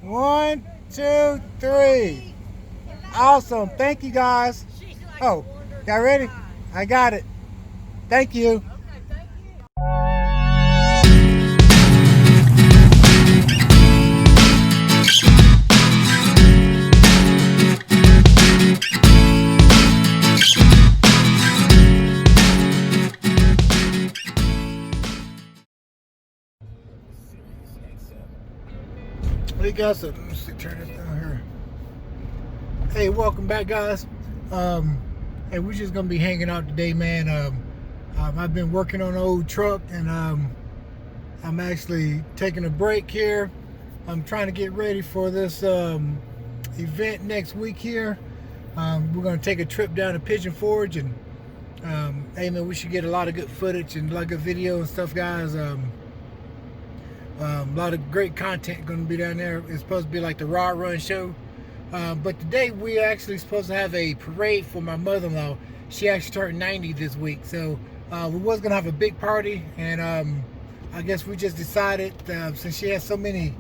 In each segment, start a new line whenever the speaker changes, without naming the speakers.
1, 2, 3. Awesome. Thank you, guys. Oh, y'all ready? I got it. Thank you. Hey guys, so let me see, turn this down here. Hey, welcome back, guys. Hey, we're just gonna be hanging out today, man. I've been working on an old truck, and I'm actually taking a break here. I'm trying to get ready for this event next week here. We're gonna take a trip down to Pigeon Forge, and hey man, we should get a lot of good footage and like a video and stuff, guys. A lot of great content going to be down there. It's supposed to be like the Rod Run show. But today we actually supposed to have a parade for my mother-in-law. She actually turned 90 this week. So we was going to have a big party. And I guess we just decided, since she has so many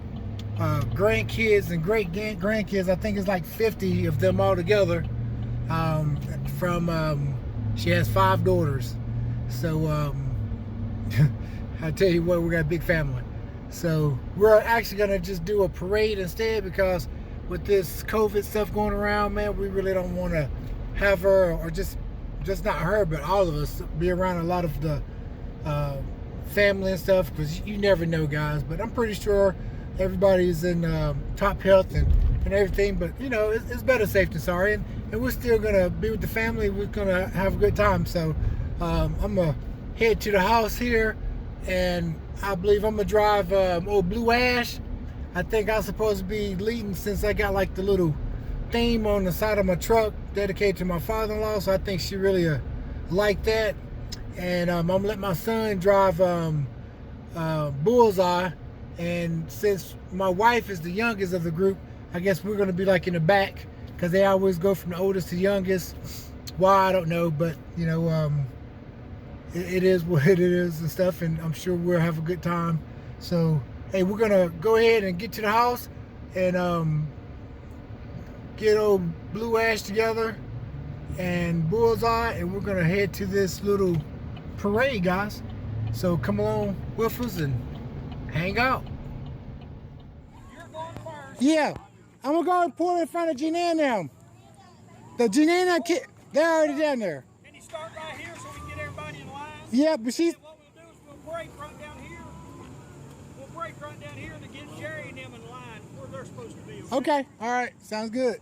grandkids and great-grandkids, I think it's like 50 of them all together. She has 5 daughters. So I tell you what, we got a big family. So we're actually gonna just do a parade instead, because with this COVID stuff going around, man, we really don't want to have her, or just not her, but all of us, be around a lot of the family and stuff, because you never know, guys. But I'm pretty sure everybody's in top health and everything. But you know, it's better safe than sorry, and we're still gonna be with the family. We're gonna have a good time. So I'm gonna head to the house here, and I believe I'm gonna drive old Blue Ash. I think I'm supposed to be leading, since I got like the little theme on the side of my truck dedicated to my father-in-law. So I think she really like that. And I'm gonna let my son drive Bullseye. And since my wife is the youngest of the group, I guess we're gonna be like in the back, because they always go from the oldest to youngest. Why, I don't know, but you know, it is what it is and stuff, and I'm sure we'll have a good time. So hey, we're gonna go ahead and get to the house and get old Blue Ash together and Bullseye, and we're gonna head to this little parade, guys. So come along with us and hang out.
You're going first.
Yeah, I'm gonna go and pull in front of Janine now. The Janine kid, they're already down there.
Can you start right here so we can get everybody in line?
Yeah, but she's...
And what we'll do is we'll break right down here. We'll break right down here to get Jerry and them in line where they're supposed to be.
Okay, all right, sounds good.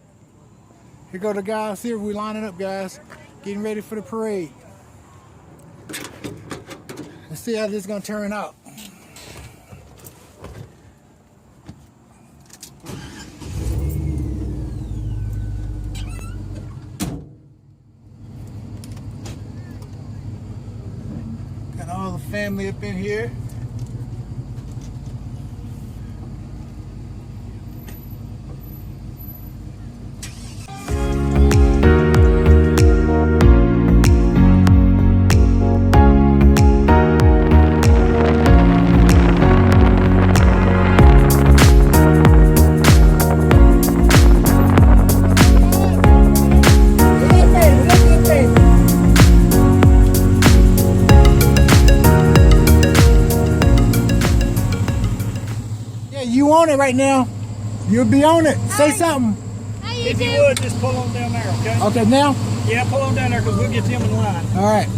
Here go the guys here. We lining up, guys, getting ready for the parade. Let's see how this is gonna turn out. Got all the family up in here. You on it right now. You'll be on it. Say something.
If you would, just pull on down there, okay?
Okay, now?
Yeah, pull on down there because we'll get them in line.
All right.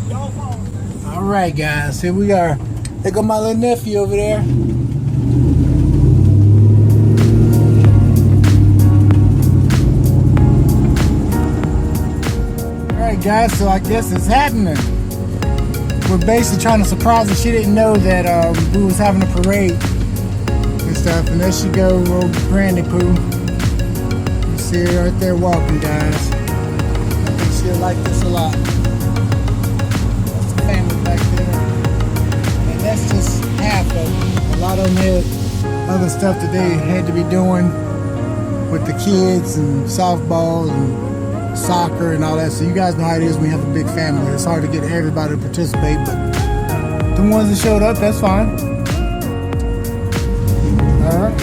Y'all follow.
All right, guys. Here we are. There go my little nephew over there. All right, guys. So I guess it's happening. We're basically trying to surprise her. She didn't know that we was having a parade and stuff. And there she go, old Granny Pooh. You see her right there walking, guys. I think she'll like this a lot. That's the family back there. And that's just half of it. A lot of them had other stuff that they had to be doing with the kids and softball and soccer and all that. So you guys know how it is when you have a big family. It's hard to get everybody to participate, but the ones that showed up, that's fine. All right.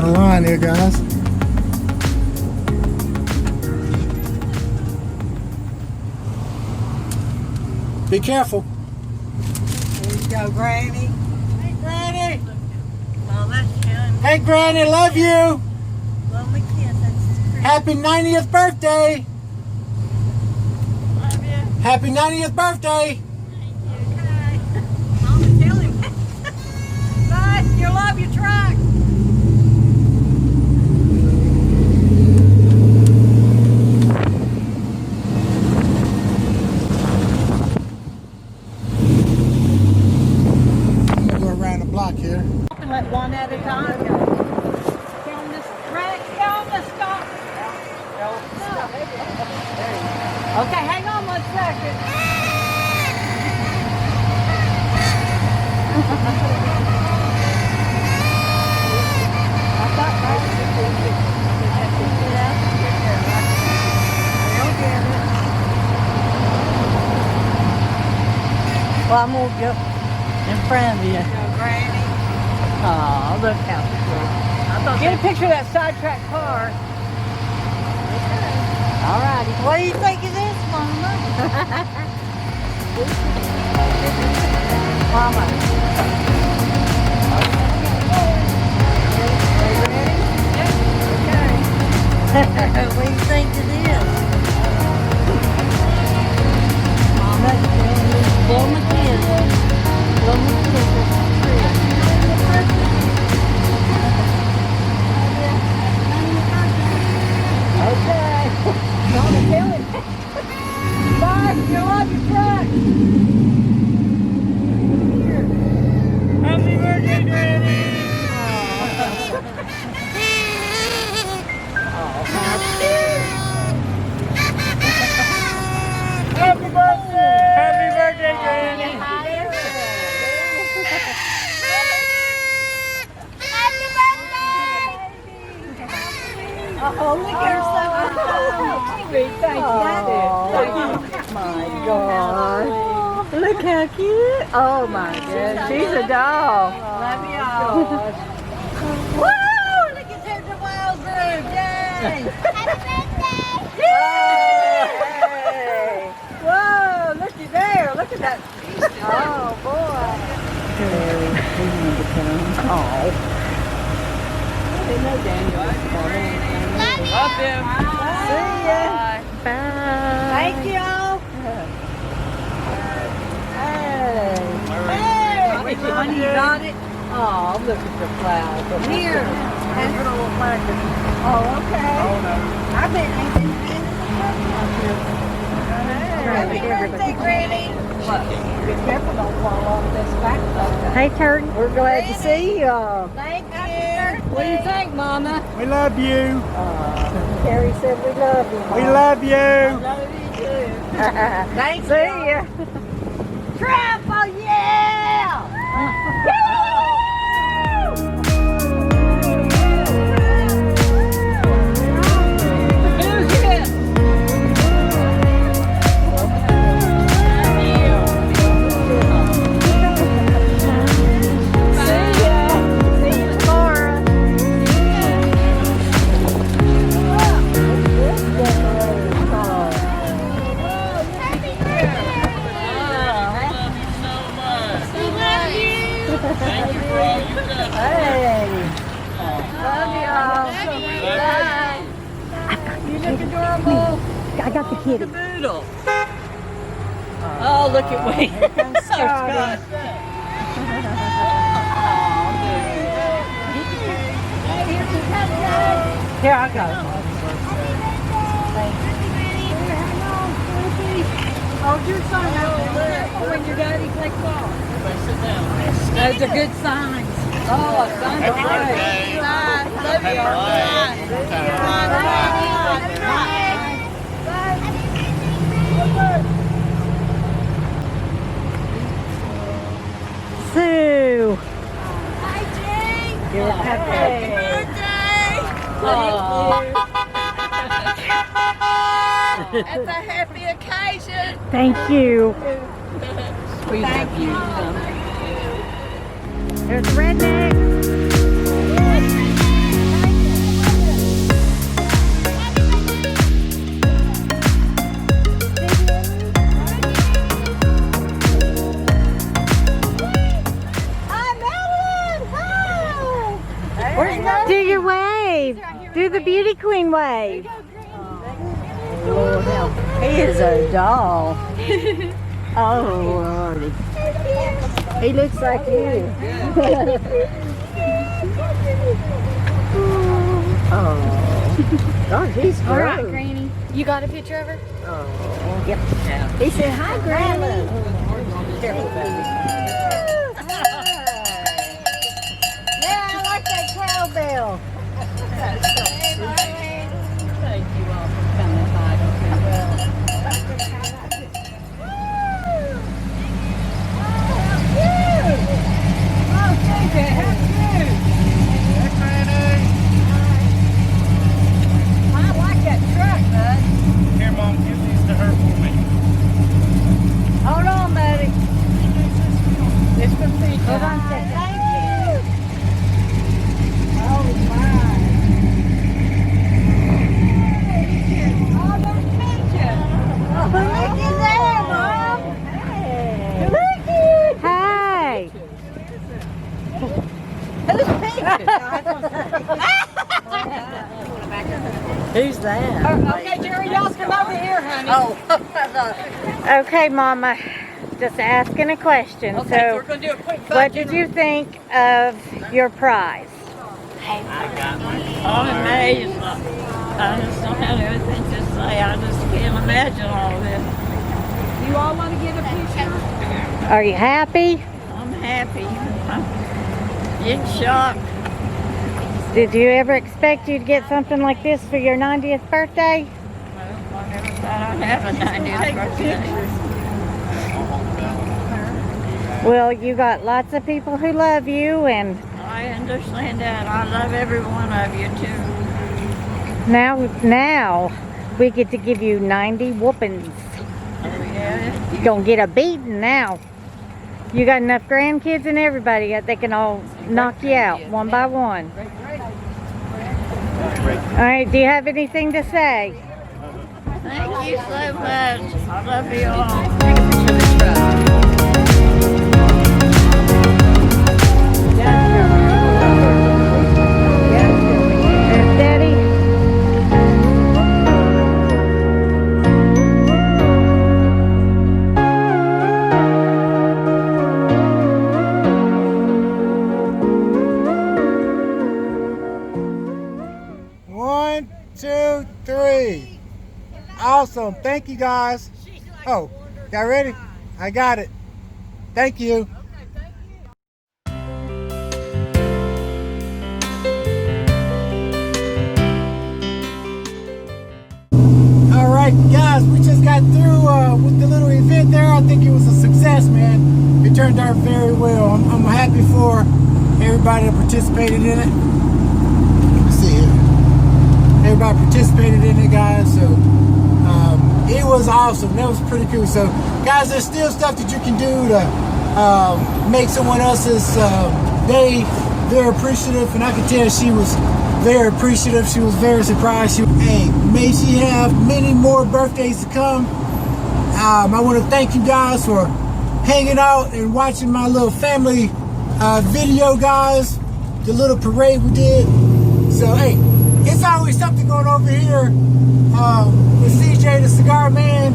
of the line here, guys. Be careful.
There you go, Granny. Hey, Granny. Mama,
Hey, Granny, love you.
love my kid. That's
Happy 90th birthday.
love you.
Happy 90th birthday.
Okay. Mama, tell him. Bye. You love your truck.
I'm gonna go around the block here.
Let one at a time go. Tell him to stop. Okay, hang on 1 second. Well, I'm gonna go in front of you. Granny. Oh, look how sweet. Get a picture of that sidetrack car. All righty. What do you think of this, Mama? Mama. Okay. What do you think of this? Mama, blow my kiss. Blow my Okay. Mama, tell him. Bye. You love your truck.
Happy birthday, Granny! Happy birthday! Happy birthday, Granny!
Oh, look at her so sweet. Thank you. My God. Look how cute. Oh my God. She's a doll. Love y'all. Woo! Look at her wild groove. Yay! Yay! Whoa! Looky there. Look at that. Oh boy. Oh. They know Daniel.
Love him!
See ya. Bye. Thank y'all. Hey. Hey. Honey, you got it? Oh, look at the flowers. Here. That's a little flag. Oh, okay. Oh, no. I bet ain't been Happy birthday, Granny. What? Be careful, don't fall off this back. Hey, Kurt. We're glad to see you. Thank you. What do you think, Mama?
We love you.
Carrie said we love you.
We love you.
I love you too. Thanks. See ya. Travel, yeah! I got the kitty.
Boodle. Oh, look at Wayne.
Scotty. Here I go. Oh, your son out there. When your daddy plays ball. Those are good signs. Oh, signs are great. Love you. Sue.
Hi, Jay.
Happy
birthday. It's a happy occasion.
Thank you.
Thank you.
There's the redneck. Do the beauty queen wave. Oh, he is a doll. Oh, Lordy. He looks like you. Oh, God, he's grown.
All right, Granny. You got a picture of her?
Oh, yep. He said, hi, Granny. Careful, baby. Yeah, I like that cowbell. Thank you all for coming by.
Here, Mom, give these to her for me.
Hold on, buddy. This for me. Hold on a second. Thank you. Oh, my. Oh, that's picture. Oh, looky there, Mom. Hey. Looky. Hey. Who's Who's that?
Okay, Jerry, y'all come over here, honey.
Oh, okay, Mama. Just asking a question.
Okay, so we're going to do a quick
what did you think of your prize?
I'm amazed. I just don't have anything to say. I just can't imagine all this. You all want to get a picture?
Are you happy?
I'm happy. I'm in shock.
Did you ever expect you'd get something like this for your 90th birthday?
Well, I never thought I'd have a 90th birthday.
Well, you got lots of people who love you, and
I understand that. I love every one of you, too.
now we get to give you 90 whoopings.
Oh, yeah?
You're gonna get a beating now. You got enough grandkids and everybody that they can all knock you out one by one. All right, do you have anything to say?
Thank you so much. I love you all.
There's Daddy.
One, two, three. Awesome. Thank you, guys. Oh, y'all ready? I got it. Thank you. All right, guys, we just got through with the little event there. I think it was a success, man. It turned out very well. I'm happy for everybody that participated in it. Let's see here. Everybody participated in it, guys. So it was awesome. That was pretty cool. So, guys, there's still stuff that you can do to make someone else's day very appreciative, and I could tell she was very appreciative. She was very surprised. Hey, may she have many more birthdays to come. I want to thank you guys for hanging out and watching my little family video, guys. The little parade we did. So, hey, it's always something going over here with CJ the Cigar Man.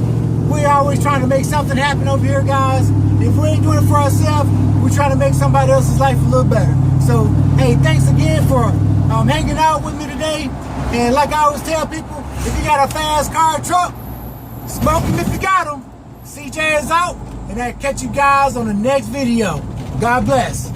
We're always trying to make something happen over here, guys. If we ain't doing it for ourselves, we're trying to make somebody else's life a little better. So, hey, thanks again for hanging out with me today. And like I always tell people, if you got a fast car or truck, smoke them if you got them. CJ is out, and I'll catch you guys on the next video. God bless.